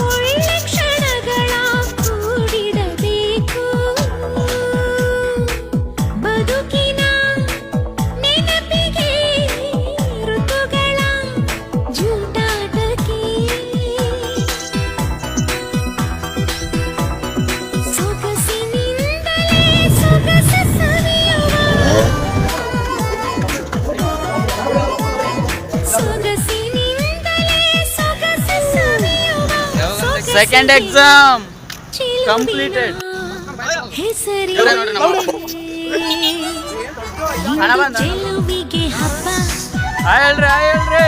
ಒಳ್ಳೆ ಕ್ಷಣಗಳ ಕೂಡಿಡಬೇಕು ಬದುಕಿನ ನೆನಪಿಗೆ ಋತುಗಳ ಜೂಟಾಟಕ್ಕೆ ಸೊಗಸಿನಿಂದಲೇ ಸೊಗಸ ಸವಿಯುವ ಸೊಗಸಿನಿಂದಲೇ ಸೊಗಸ ಸವಿಯುವ ಸೆಕೆಂಡ್ ಎಕ್ಸಾಮ್ ಕಂಪ್ಲೀಟೆಡ್. ಚೆಲುವಿಗೆ ಹಬ್ಬ ಹೇಳ್ರಿ